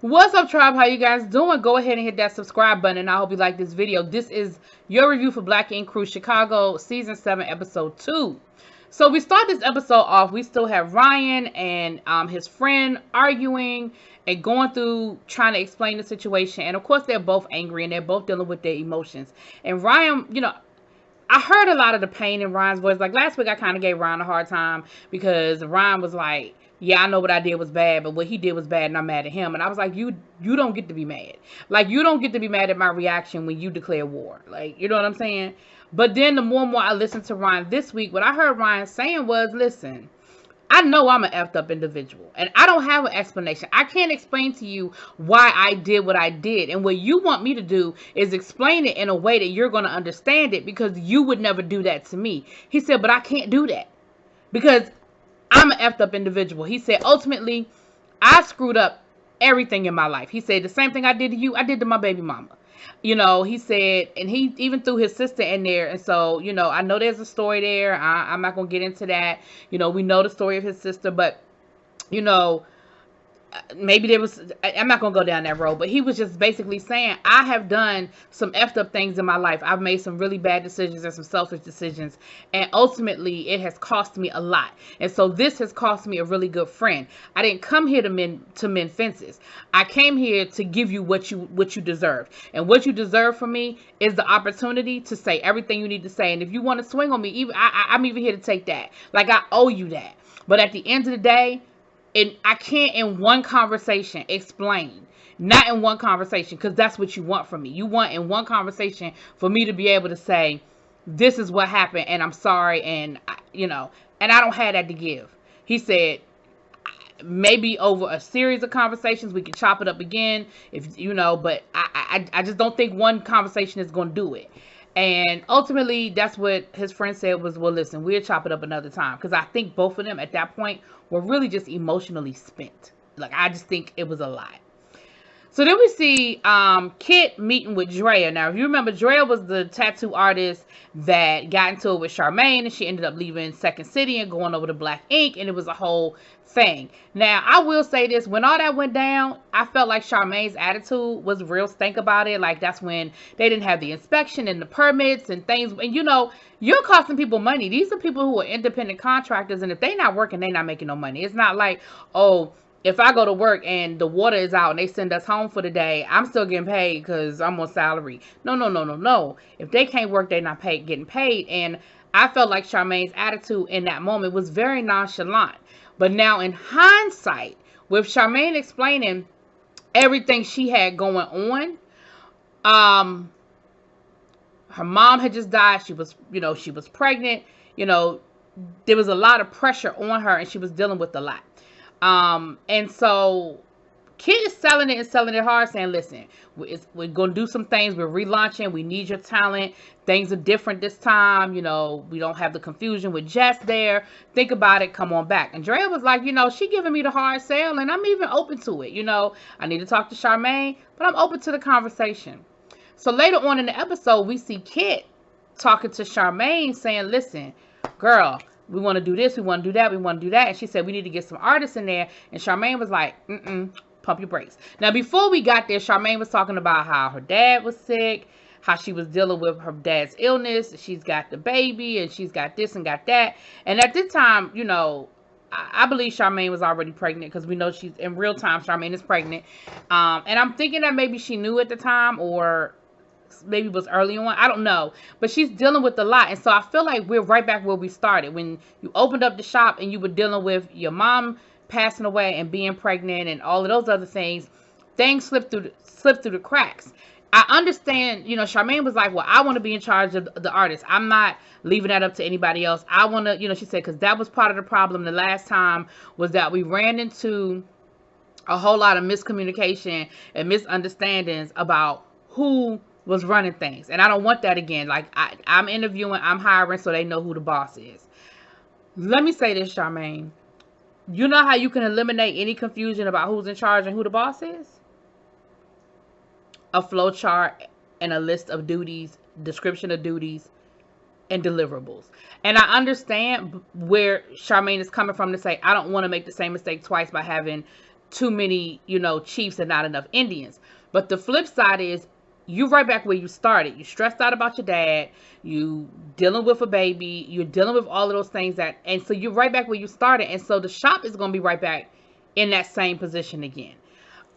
What's up, tribe? How you guys doing? Go ahead and hit that subscribe button, and I hope you like this video. This is your review for Black Ink Crew Chicago Season 7, Episode 2. So we start this episode off. We still have Ryan and his friend arguing and going through trying to explain the situation. And of course, they're both angry and they're both dealing with their emotions. And Ryan, I heard a lot of the pain in Ryan's voice. Like last week, I kind of gave Ryan a hard time because Ryan was like, yeah, I know what I did was bad, but what he did was bad and I'm mad at him. And I was like, you don't get to be mad. Like, you don't get to be mad at my reaction when you declare war. Like, you know what I'm saying? But then the more and more I listened to Ryan this week, what I heard Ryan saying was, listen, I know I'm an effed up individual and I don't have an explanation. I can't explain to you why I did what I did. And what you want me to do is explain it in a way that you're going to understand it because you would never do that to me. He said, but I can't do that because I'm an effed up individual. He said, ultimately, I screwed up everything in my life. He said, the same thing I did to you, I did to my baby mama. He said, and he even threw his sister in there. And so, I know there's a story there. I'm not going to get into that. We know the story of his sister, but, maybe there was, I'm not going to go down that road, but he was just basically saying, I have done some effed up things in my life. I've made some really bad decisions and some selfish decisions. And ultimately it has cost me a lot. And so this has cost me a really good friend. I didn't come here to mend fences. I came here to give you what you deserve. And what you deserve from me is the opportunity to say everything you need to say. And if you want to swing on me, I'm even here to take that. Like, I owe you that. But at the end of the day, and I can't in one conversation explain, not in one conversation, because that's what you want from me. You want in one conversation for me to be able to say, this is what happened and I'm sorry. And, and I don't have that to give. He said, maybe over a series of conversations, we can chop it up again, but I just don't think one conversation is going to do it. And ultimately, that's what his friend said was, well, listen, we'll chop it up another time. Because I think both of them at that point were really just emotionally spent. Like, I just think it was a lot. So then we see Kit meeting with Drea. Now, if you remember, Drea was the tattoo artist that got into it with Charmaine. And she ended up leaving Second City and going over to Black Ink. And it was a whole thing. Now, I will say this. When all that went down, I felt like Charmaine's attitude was real stink about it. Like, that's when they didn't have the inspection and the permits and things. And, you're costing people money. These are people who are independent contractors. And if they're not working, they're not making no money. It's not like, oh, if I go to work and the water is out and they send us home for the day, I'm still getting paid because I'm on salary. No. If they can't work, they're not getting paid. And I felt like Charmaine's attitude in that moment was very nonchalant. But now in hindsight, with Charmaine explaining everything she had going on, her mom had just died. She was pregnant. There was a lot of pressure on her and she was dealing with a lot. And so Kid is selling it hard, saying, listen, we're going to do some things. We're relaunching. We need your talent. Things are different this time. We don't have the confusion with Jess there. Think about it. Come on back. And Drea was like, she giving me the hard sell and I'm even open to it. I need to talk to Charmaine, but I'm open to the conversation. So later on in the episode, we see Kit talking to Charmaine saying, listen, girl, we want to do this, we want to do that, we want to do that. And she said, we need to get some artists in there. And Charmaine was like, pump your brakes. Now, before we got there, Charmaine was talking about how her dad was sick, how she was dealing with her dad's illness. She's got the baby and she's got this and got that. And at this time, I believe Charmaine was already pregnant because we know she's in real time. Charmaine is pregnant. And I'm thinking that maybe she knew at the time or maybe was early on. I don't know. But she's dealing with a lot. And so I feel like we're right back where we started. When you opened up the shop and you were dealing with your mom passing away and being pregnant and all of those other things slipped through the cracks. I understand, Charmaine was like, well, I want to be in charge of the artist. I'm not leaving that up to anybody else. I want to, she said, because that was part of the problem the last time was that we ran into a whole lot of miscommunication and misunderstandings about who was running things. And I don't want that again. Like, I'm interviewing, I'm hiring, so they know who the boss is. Let me say this, Charmaine. You know how you can eliminate any confusion about who's in charge and who the boss is? A flow chart and a list of duties, description of duties, and deliverables. And I understand where Charmaine is coming from to say, I don't want to make the same mistake twice by having too many, chiefs and not enough Indians. But the flip side is you right back where you started. You stressed out about your dad. You dealing with a baby. You're dealing with all of those things and so you're right back where you started. And so the shop is going to be right back in that same position again.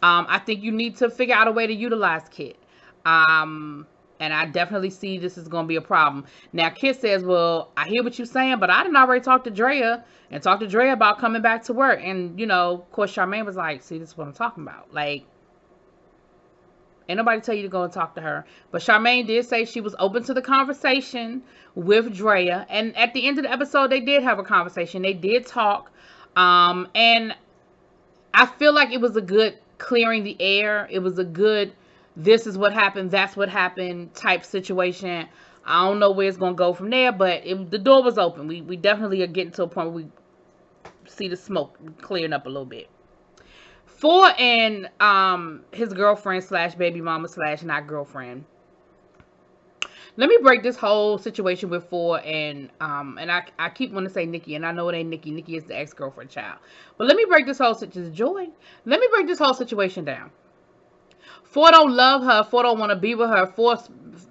I think you need to figure out a way to utilize Kit. And I definitely see this is going to be a problem. Now, Kit says, well, I hear what you're saying, but I didn't already talk to Drea and talk to Drea about coming back to work. And, of course, Charmaine was like, see, this is what I'm talking about. Like, ain't nobody tell you to go and talk to her. But Charmaine did say she was open to the conversation with Drea. And at the end of the episode, they did have a conversation. They did talk. And I feel like it was a good clearing the air. It was a good, this is what happened, that's what happened type situation. I don't know where it's going to go from there, but the door was open. We definitely are getting to a point where we see the smoke clearing up a little bit. Four and his girlfriend slash baby mama slash not girlfriend. Let me break this whole situation with Four and I keep wanting to say Nikki, and I know it ain't Nikki. Nikki is the ex-girlfriend child. But let me break this whole situation. Joy. Let me break this whole situation down. Four don't love her. Four don't want to be with her. Four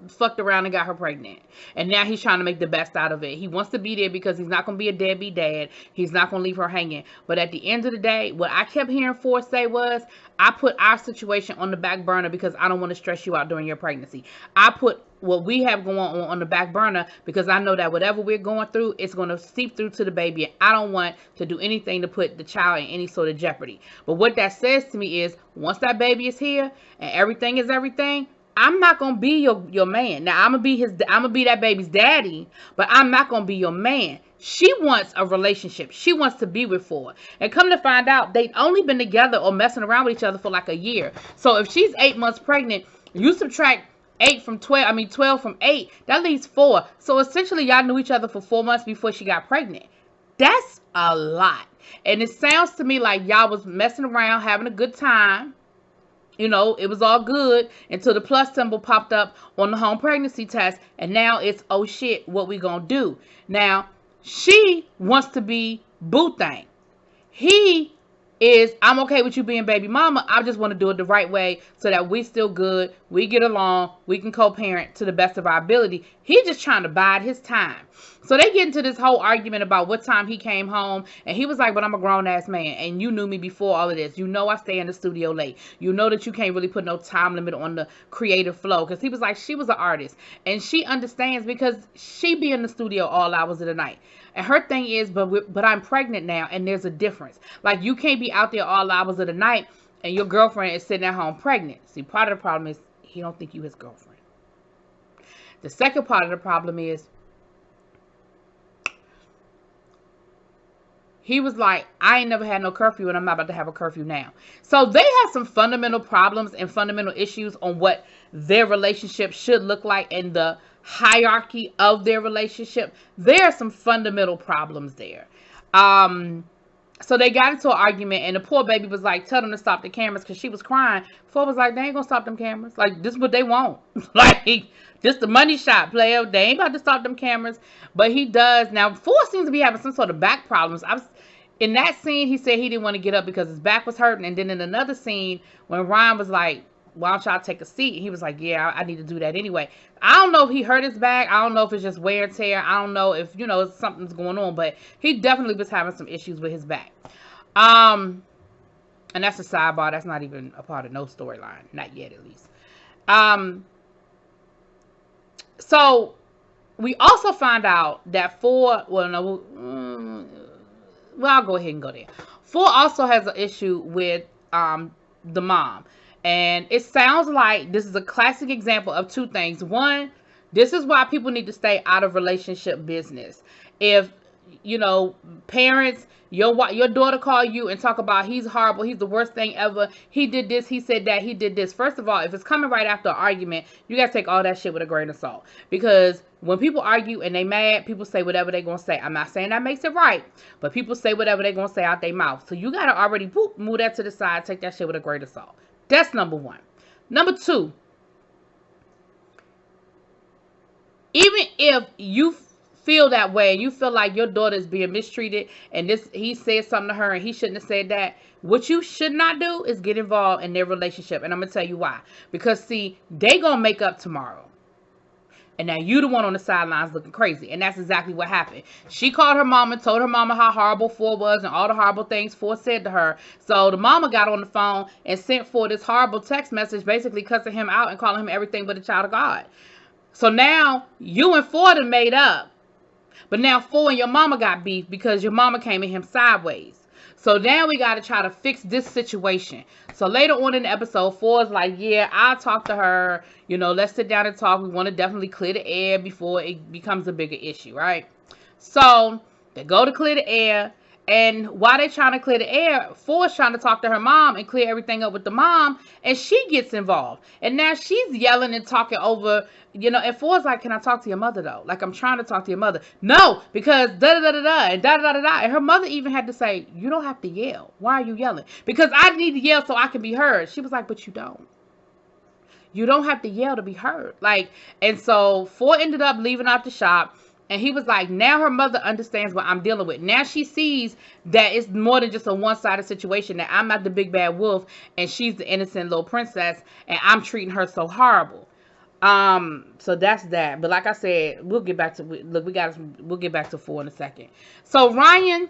fucked around and got her pregnant. And now he's trying to make the best out of it. He wants to be there because he's not going to be a deadbeat dad. He's not going to leave her hanging. But at the end of the day, what I kept hearing Four say was, I put our situation on the back burner because I don't want to stress you out during your pregnancy. I put what we have going on the back burner because I know that whatever we're going through, it's going to seep through to the baby. And I don't want to do anything to put the child in any sort of jeopardy. But what that says to me is, once that baby is here and everything is everything, I'm not gonna be your man. Now I'm gonna be that baby's daddy, but I'm not gonna be your man. She wants a relationship. She wants to be with Four. And come to find out, they've only been together or messing around with each other for like a year. So if she's 8 months pregnant, you subtract 12 from 8, that leaves 4. So essentially y'all knew each other for 4 months before she got pregnant. That's a lot. And it sounds to me like y'all was messing around, having a good time. It was all good until the plus symbol popped up on the home pregnancy test. And now it's, oh shit, what we gonna do? Now, she wants to be boo thing. He is, I'm okay with you being baby mama. I just want to do it the right way so that we still good. We get along. We can co-parent to the best of our ability. He's just trying to bide his time. So they get into this whole argument about what time he came home. And he was like, but I'm a grown-ass man. And you knew me before all of this. You know I stay in the studio late. You know that you can't really put no time limit on the creative flow. Because he was like, she was an artist. And she understands because she be in the studio all hours of the night. And her thing is, but I'm pregnant now, and there's a difference. Like, you can't be out there all hours of the night, and your girlfriend is sitting at home pregnant. See, part of the problem is he don't think you his girlfriend. The second part of the problem is he was like, I ain't never had no curfew, and I'm not about to have a curfew now. So they have some fundamental problems and fundamental issues on what their relationship should look like and the hierarchy of their relationship. There are some fundamental problems there. So they got into an argument, and the poor baby was like, tell them to stop the cameras, because she was crying. Ford was like, they ain't gonna stop them cameras. Like, this is what they want. Like, this the money shot, player. They ain't about to stop them cameras. But he does. Now, Ford seems to be having some sort of back problems. In that scene, he said he didn't want to get up because his back was hurting. And then in another scene, when Ryan was like, why don't y'all take a seat? He was like, yeah, I need to do that anyway. I don't know if he hurt his back. I don't know if it's just wear and tear. I don't know if, something's going on. But he definitely was having some issues with his back. And that's a sidebar. That's not even a part of no storyline. Not yet, at least. So we also find out that I'll go ahead and go there. Four also has an issue with the mom. And it sounds like this is a classic example of two things. One, this is why people need to stay out of relationship business. If, parents, your daughter call you and talk about he's horrible, he's the worst thing ever, he did this, he said that, he did this. First of all, if it's coming right after an argument, you got to take all that shit with a grain of salt. Because when people argue and they mad, people say whatever they're going to say. I'm not saying that makes it right, but people say whatever they're going to say out their mouth. So you got to already move that to the side, take that shit with a grain of salt. That's number one. Number two, even if you feel that way, and you feel like your daughter is being mistreated, and he said something to her and he shouldn't have said that, what you should not do is get involved in their relationship. And I'm gonna tell you why. Because see, they gonna make up tomorrow. And now you the one on the sidelines looking crazy. And that's exactly what happened. She called her mama, told her mama how horrible Ford was and all the horrible things Ford said to her. So the mama got on the phone and sent Ford this horrible text message, basically cussing him out and calling him everything but a child of God. So now you and Ford have made up. But now Ford and your mama got beef because your mama came at him sideways. So now we got to try to fix this situation. So later on in the episode, Ford's like, yeah, I'll talk to her. You know, let's sit down and talk. We want to definitely clear the air before it becomes a bigger issue, right? So they go to clear the air. And while they're trying to clear the air, Ford's trying to talk to her mom and clear everything up with the mom. And she gets involved. And now she's yelling and talking over, you know, and Ford's like, can I talk to your mother, though? Like, I'm trying to talk to your mother. No, because da-da-da-da-da and da-da-da-da-da. And her mother even had to say, you don't have to yell. Why are you yelling? Because I need to yell so I can be heard. She was like, but you don't. You don't have to yell to be heard. Like, and so Ford ended up leaving out the shop. And he was like, now her mother understands what I'm dealing with. Now she sees that it's more than just a one-sided situation, that I'm not the big bad wolf and she's the innocent little princess and I'm treating her so horrible. So that's that. But like I said, we'll get back to, look, we'll get back to Ford in a second. So Ryan,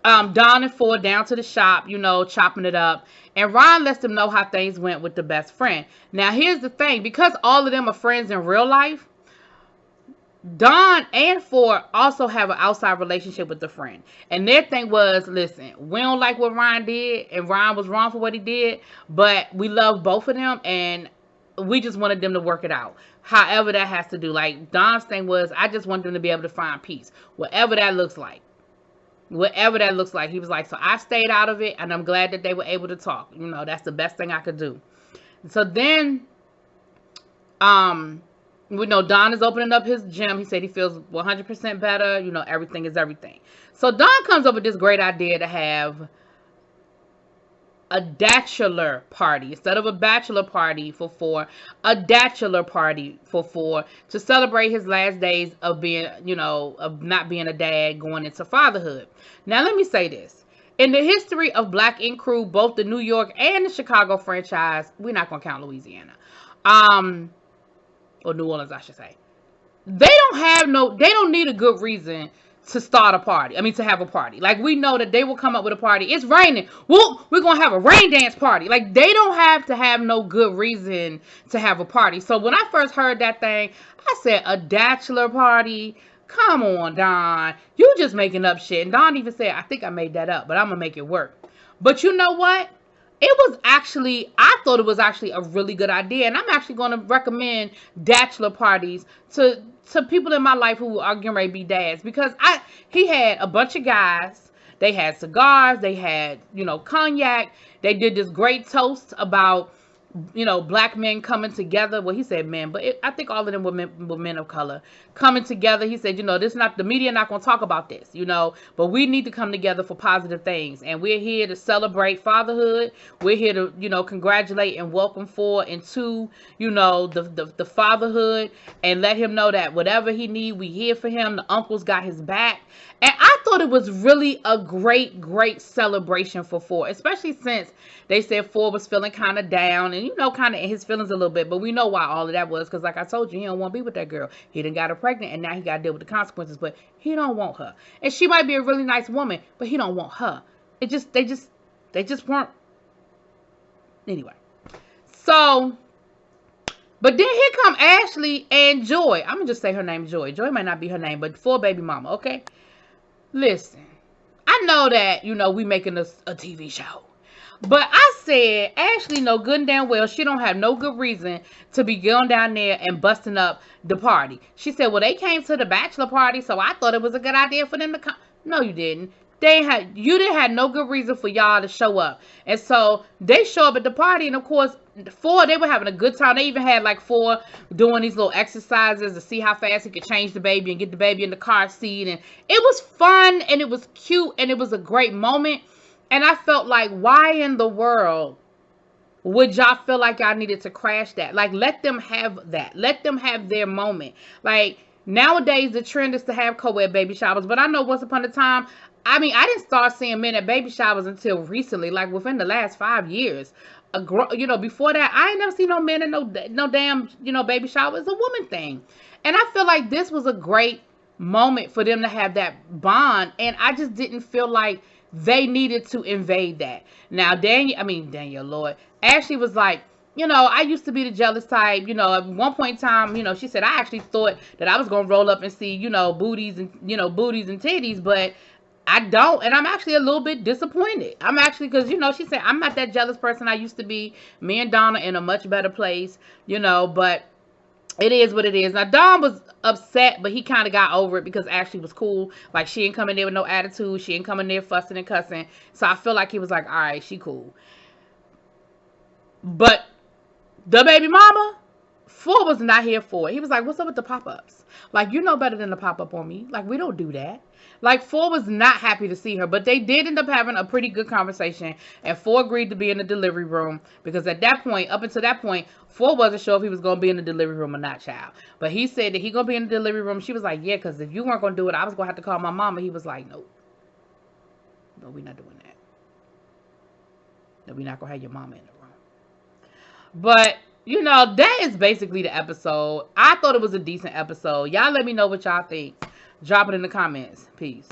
Don and Ford down to the shop, you know, chopping it up. And Ryan lets them know how things went with the best friend. Now here's the thing, because all of them are friends in real life, Don and Ford also have an outside relationship with the friend. And their thing was, listen, we don't like what Ryan did, and Ryan was wrong for what he did, but we love both of them, and we just wanted them to work it out. However that has to do. Like, Don's thing was, I just want them to be able to find peace. Whatever that looks like. Whatever that looks like. He was like, so I stayed out of it, and I'm glad that they were able to talk. You know, that's the best thing I could do. So then, we know Don is opening up his gym. He said he feels 100% better. You know, everything is everything. So Don comes up with this great idea to have a bachelor party. Instead of a bachelor party for Ford, a bachelor party for Ford to celebrate his last days of being, you know, of not being a dad, going into fatherhood. Now, let me say this. In the history of Black Ink Crew, both the New York and the Chicago franchise, we're not going to count Louisiana. Or New Orleans, I should say. They don't need a good reason to start a party. I mean, to have a party. Like, we know that they will come up with a party. It's raining. Well, we're going to have a rain dance party. Like, they don't have to have no good reason to have a party. So, when I first heard that thing, I said, a bachelor party? Come on, Don. You just making up shit. And Don even said, I think I made that up, but I'm going to make it work. But you know what? I thought it was actually a really good idea. And I'm actually going to recommend bachelor parties to people in my life who are getting ready to be dads. Because he had a bunch of guys. They had cigars. They had, you know, cognac. They did this great toast about, you know, Black men coming together. Well, he said men, but I think all of them were men of color coming together. He said, you know, the media not going to talk about this, you know, but we need to come together for positive things. And we're here to celebrate fatherhood. We're here to, you know, congratulate and welcome Ford into, you know, the fatherhood, and let him know that whatever he need, we here for him. The uncle's got his back. And I thought it was really a great, great celebration for Ford, especially since they said Ford was feeling kind of down and, you know, kind of in his feelings a little bit. But we know why all of that was, because like I told you, he don't want to be with that girl. He done got her pregnant, and now he got to deal with the consequences. But he don't want her. And she might be a really nice woman, but he don't want her. They just weren't. Anyway. So, but then here come Ashley and Joy. I'm going to just say her name Joy. Joy might not be her name, but Ford baby mama, okay? Listen, I know that, you know, we making a TV show. But I said, Ashley know good and damn well she don't have no good reason to be going down there and busting up the party. She said, well, they came to the bachelor party, so I thought it was a good idea for them to come. No, you didn't. You didn't have no good reason for y'all to show up. And so they show up at the party, and of course, Ford, they were having a good time. They even had like Ford doing these little exercises to see how fast he could change the baby and get the baby in the car seat. And it was fun, and it was cute, and it was a great moment. And I felt like, why in the world would y'all feel like y'all needed to crash that? Like, let them have that. Let them have their moment. Like, Nowadays, the trend is to have co-ed baby showers, but I know once upon a time, I mean, I didn't start seeing men at baby showers until recently, like within the last 5 years. Before that, I ain't never seen no men in no damn, baby shower. It's a woman thing. And I feel like this was a great moment for them to have that bond, and I just didn't feel like they needed to invade that. Now, Danielle, Lord, Ashley was like, I used to be the jealous type. At one point in time, she said, I actually thought that I was going to roll up and see, booties and titties, but I don't. And I'm actually a little bit disappointed. I'm actually, because, she said, I'm not that jealous person I used to be. Me and Donna in a much better place, but it is what it is. Now, Dom was upset, but he kind of got over it because Ashley was cool. Like, she ain't coming there with no attitude. She ain't coming there fussing and cussing. So I feel like he was like, all right, she cool. But the baby mama, Four was not here for it. He was like, what's up with the pop-ups? Like, you know better than to pop up on me. Like, we don't do that. Like, Four was not happy to see her, but they did end up having a pretty good conversation, and Four agreed to be in the delivery room, because at that point, up until that point, Four wasn't sure if he was going to be in the delivery room or not, child. But he said that he going to be in the delivery room. She was like, yeah, because if you weren't going to do it, I was going to have to call my mama. He was like, nope. No, we're not doing that. No, we're not going to have your mama in the room. But that is basically the episode. I thought it was a decent episode. Y'all let me know what y'all think. Drop it in the comments. Peace.